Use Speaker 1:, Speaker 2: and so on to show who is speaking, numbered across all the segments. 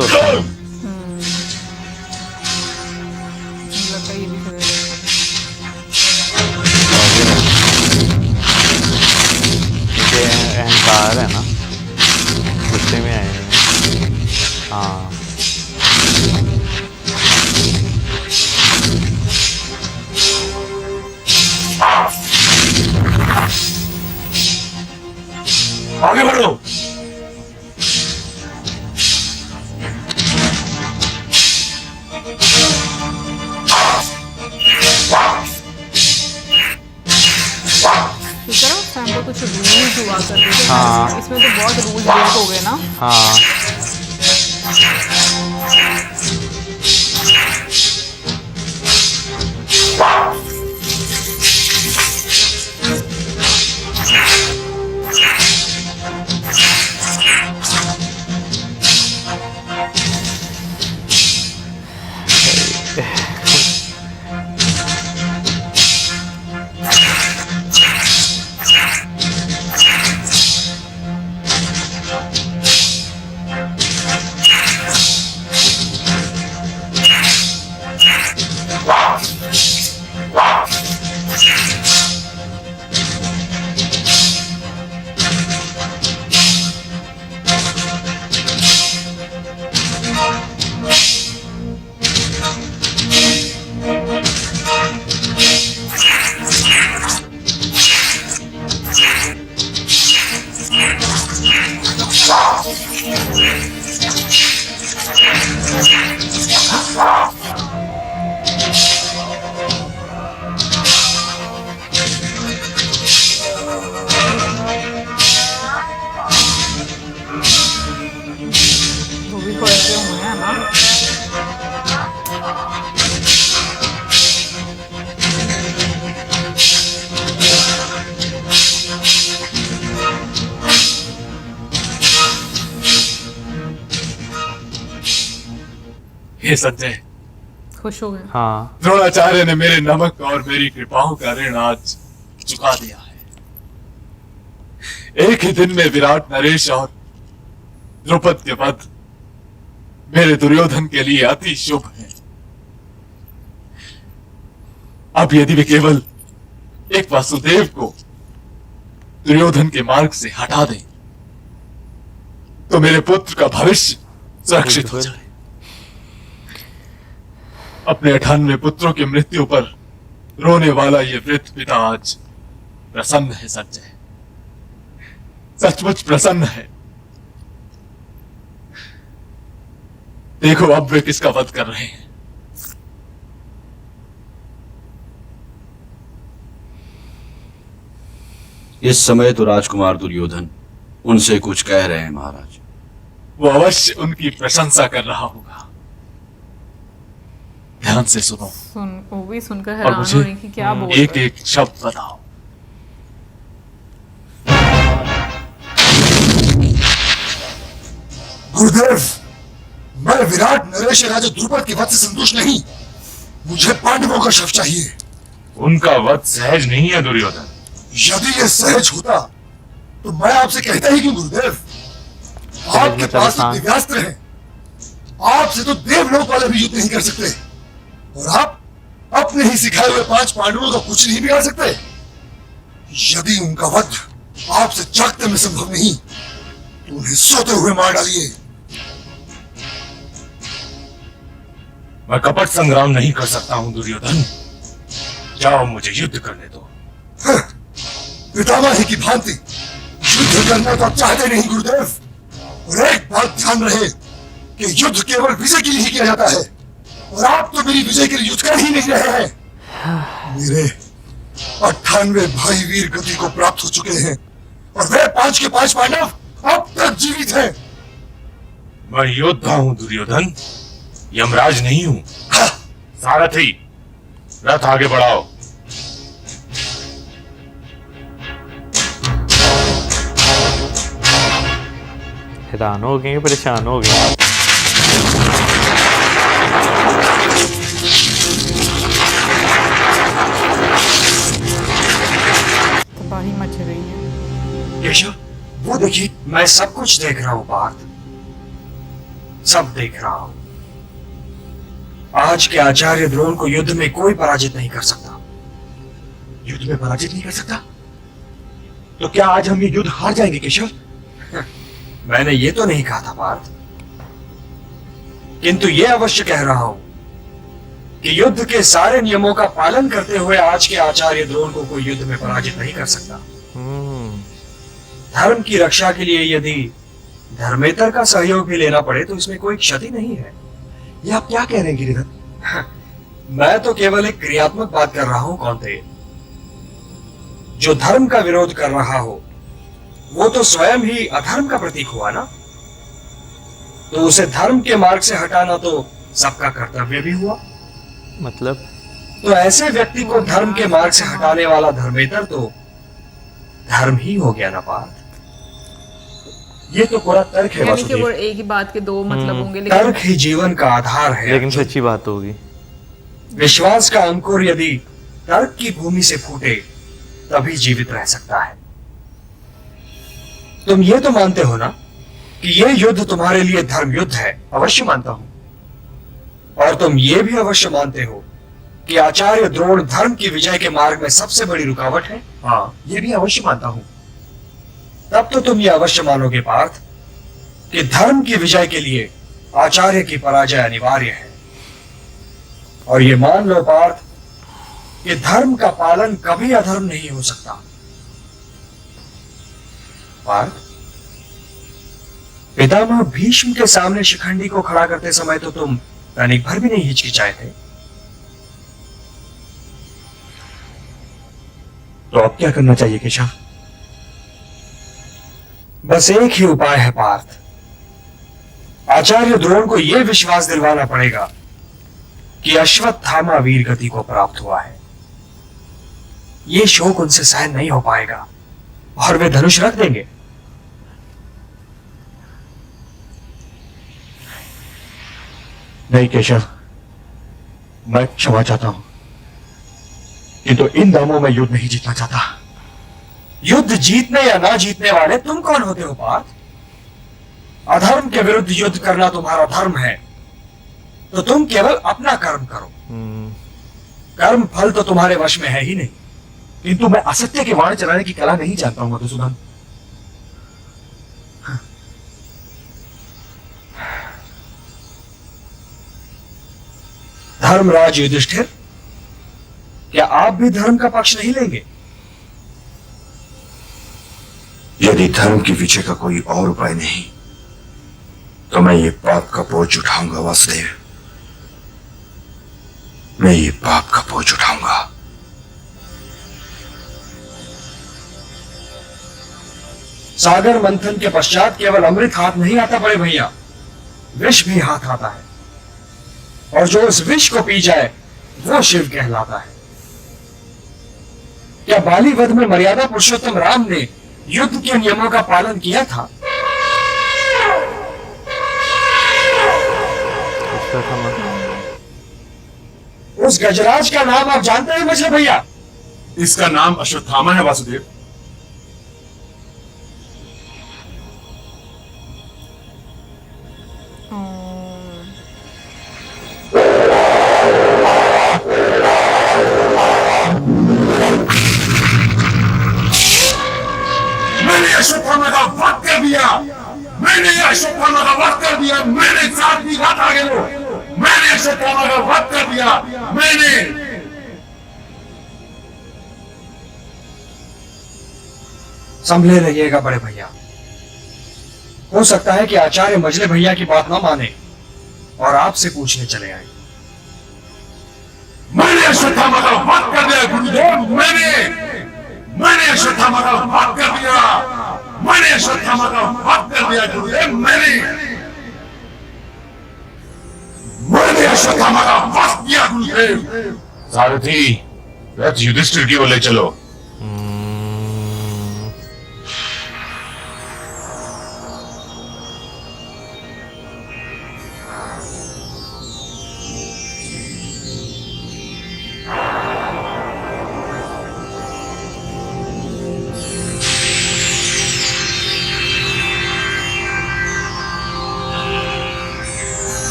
Speaker 1: होता है।
Speaker 2: लगता है ये भी सही
Speaker 1: ये अहंकार है ना, गुस्से में आए हैं। हाँ
Speaker 3: आगे बढ़ो।
Speaker 2: शुक्र है उस टाइम पे कुछ रूल्स हुआ करते थे।
Speaker 1: हाँ।
Speaker 2: इसमें तो बहुत रूल्स ब्रेक हो गए ना।
Speaker 1: हाँ
Speaker 2: वो भी पढ़ते हुए हैं ना।
Speaker 3: हे संजय,
Speaker 2: खुश हो गए।
Speaker 1: हाँ
Speaker 3: द्रोणाचार्य ने मेरे नमक और मेरी कृपाओं का ऋण आज चुका दिया है। एक ही दिन में विराट नरेश और द्रुपद के वध मेरे दुर्योधन के लिए अति शुभ है। अब यदि वे केवल एक वासुदेव को दुर्योधन के मार्ग से हटा दें तो मेरे पुत्र का भविष्य सुरक्षित हो जाए। अपने 98 पुत्रों की मृत्यु पर रोने वाला ये वृद्ध पिता आज प्रसन्न है संजय, सचमुच प्रसन्न है। देखो अब वे किसका वध कर रहे हैं।
Speaker 4: इस समय तो राजकुमार दुर्योधन उनसे कुछ कह रहे हैं महाराज।
Speaker 3: वो अवश्य उनकी प्रशंसा कर रहा होगा। ध्यान से सुनो
Speaker 2: वो भी सुनकर
Speaker 3: और
Speaker 2: हैरान हो
Speaker 3: मुझे
Speaker 2: रही कि क्या बोल
Speaker 3: एक
Speaker 2: रहे हैं।
Speaker 3: एक शब्द बताओ।
Speaker 5: गुरुदेव, मैं विराट नरेश राजा द्रुपद के वध से संतुष्ट नहीं। मुझे पांडवों का शव चाहिए।
Speaker 6: उनका वध सहज नहीं है दुर्योधन।
Speaker 5: यदि ये सहज होता तो मैं आपसे कहता ही क्यों गुरुदेव। आपके पास तो दिव्यास्त्र है, आपसे तो देवलोक वाले भी युद्ध नहीं कर सकते, और आप अपने ही सिखाए हुए 5 पांडवों का कुछ नहीं बिगाड़ सकते। यदि उनका वध आपसे जागते में संभव नहीं तो उन्हें सोते हुए मार डालिए।
Speaker 6: मैं कपट संग्राम नहीं कर सकता हूं दुर्योधन। जाओ मुझे युद्ध करने दो।
Speaker 5: पितामह की भांति युद्ध करना तो आप चाहते नहीं गुरुदेव। और एक बात ध्यान रहे कि युद्ध केवल विजय के लिए ही किया जाता है, और आप तो मेरी विजय के लिए युद्ध कर ही नहीं रहे हैं। मेरे 98 भाई वीर गति को प्राप्त हो चुके हैं, और वे 5 के 5 पांडव अब तक जीवित हैं।
Speaker 6: मैं योद्धा हूं दुर्योधन, यमराज नहीं हूं।
Speaker 5: हाँ,
Speaker 6: सारथी, रथ आगे बढ़ाओ।
Speaker 1: हैरान हो गए, परेशान हो गए।
Speaker 2: तबाही मच रही है।
Speaker 7: केशव, वो देखिए, मैं सब कुछ देख रहा हूँ पार्थ। सब देख रहा हूं। आज के आचार्य द्रोण को युद्ध में कोई पराजित नहीं कर सकता।
Speaker 6: युद्ध में पराजित नहीं कर सकता? तो क्या आज हम ये युद्ध हार जाएंगे केशव?
Speaker 7: मैंने ये तो नहीं कहा था पार्थ, किंतु ये अवश्य कह रहा हूं कि युद्ध के सारे नियमों का पालन करते हुए आज के आचार्य द्रोण को कोई युद्ध में पराजित नहीं कर सकता। धर्म की रक्षा के लिए यदि धर्मेतर का सहयोग भी लेना पड़े तो इसमें कोई क्षति नहीं है।
Speaker 6: ये आप क्या कह रहे हैं गिरिधर?
Speaker 7: मैं तो केवल एक क्रियात्मक बात कर रहा हूं कौन्तेय। जो धर्म का विरोध कर रहा हो वो तो स्वयं ही अधर्म का प्रतीक हुआ ना, तो उसे धर्म के मार्ग से हटाना तो सबका कर्तव्य भी हुआ।
Speaker 1: मतलब
Speaker 7: तो ऐसे व्यक्ति को धर्म के मार्ग से हटाने वाला धर्मेतर तो धर्म ही हो गया ना पार्थ।
Speaker 6: ये तो पूरा तर्क है
Speaker 2: यानी कि वो
Speaker 6: वासुदेव।
Speaker 2: एक ही बात के दो मतलब होंगे, लेकिन
Speaker 7: तर्क ही जीवन का आधार है।
Speaker 1: लेकिन सच्ची बात होगी।
Speaker 7: विश्वास का अंकुर यदि तर्क की भूमि से फूटे तभी जीवित रह सकता है। तुम ये तो मानते हो ना कि ये युद्ध तुम्हारे लिए धर्म युद्ध है?
Speaker 6: अवश्य मानता हूं।
Speaker 7: और तुम ये भी अवश्य मानते हो कि आचार्य द्रोण धर्म की विजय के मार्ग में सबसे बड़ी रुकावट है?
Speaker 6: हाँ, ये भी अवश्य मानता हूं।
Speaker 7: तब तो तुम ये अवश्य मानोगे पार्थ कि धर्म की विजय के लिए आचार्य की पराजय अनिवार्य है। और ये मान लो पार्थ कि धर्म का पालन कभी अधर्म नहीं हो सकता। पार्थ, पितामह भीष्म के सामने शिखंडी को खड़ा करते समय तो तुम तनिक भर भी नहीं हिचकिचाए थे।
Speaker 6: तो अब क्या करना चाहिए केशव?
Speaker 7: बस एक ही उपाय है पार्थ। आचार्य द्रोण को यह विश्वास दिलवाना पड़ेगा कि अश्वत्थामा वीर गति को प्राप्त हुआ है। यह शोक उनसे सहन नहीं हो पाएगा और वे धनुष रख देंगे।
Speaker 6: नहीं केशव, मैं क्षमा चाहता हूं, किंतु इन दामों में युद्ध नहीं जीतना चाहता।
Speaker 7: युद्ध जीतने या ना जीतने वाले तुम कौन होते हो पार्थ? अधर्म के विरुद्ध युद्ध करना तुम्हारा धर्म है, तो तुम केवल अपना कर्म करो। कर्म फल तो तुम्हारे वश में है ही नहीं।
Speaker 6: किंतु मैं असत्य के वाण चलाने की कला नहीं जानता हूं मधुसूदन।
Speaker 7: धर्मराज युधिष्ठिर, क्या आप भी धर्म का पक्ष नहीं लेंगे?
Speaker 5: यदि धर्म की विजय का कोई और उपाय नहीं तो मैं ये पाप का बोझ उठाऊंगा वासुदेव। मैं ये पाप का बोझ उठाऊंगा।
Speaker 7: सागर मंथन के पश्चात केवल अमृत हाथ नहीं आता बड़े भैया, विष भी हाथ आता है। और जो उस विष को पी जाए वो शिव कहलाता है। क्या बाली वध में मर्यादा पुरुषोत्तम राम ने युद्ध के नियमों का पालन किया था? उस गजराज का नाम आप जानते हैं मछली भैया?
Speaker 6: इसका नाम अश्वत्थामा है वासुदेव।
Speaker 5: मैंने अश्वत्थामा का वध कर दिया। मैंने अश्वत्थामा का वध कर दिया। मैंने 7 बीघा आगे लो। मैंने अश्वत्थामा का वध कर दिया। मैंने
Speaker 7: संभले रहिएगा बड़े भैया। हो सकता है कि आचार्य मजले भैया की बात ना माने और आपसे पूछने चले आए।
Speaker 5: मैंने अश्वत्थामा का वध कर दिया गुरुदेव। मैंने अश्वत्थामा का वध कर दिया। मैंने अश्वत्थामा का वध कर दिया गुरुदेव। मैंने अश्वत्थामा का वध किया गुरुदेव।
Speaker 6: सारथी, रथ युधिष्ठिर की ओर ले चलो।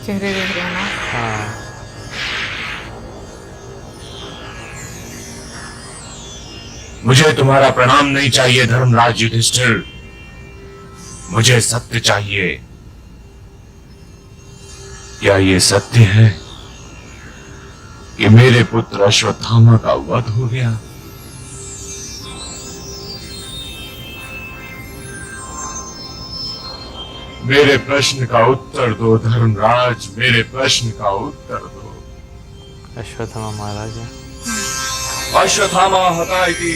Speaker 2: चेहरे देख रहे हैं ना।
Speaker 1: हाँ
Speaker 6: मुझे तुम्हारा प्रणाम नहीं चाहिए धर्मराज युधिष्ठिर, मुझे सत्य चाहिए। क्या ये सत्य है कि मेरे पुत्र अश्वत्थामा का वध हो गया? मेरे प्रश्न का उत्तर दो धर्मराज, मेरे प्रश्न का उत्तर दो।
Speaker 1: अश्वत्थामा मारा गया।
Speaker 6: अश्वत्थामा हताय की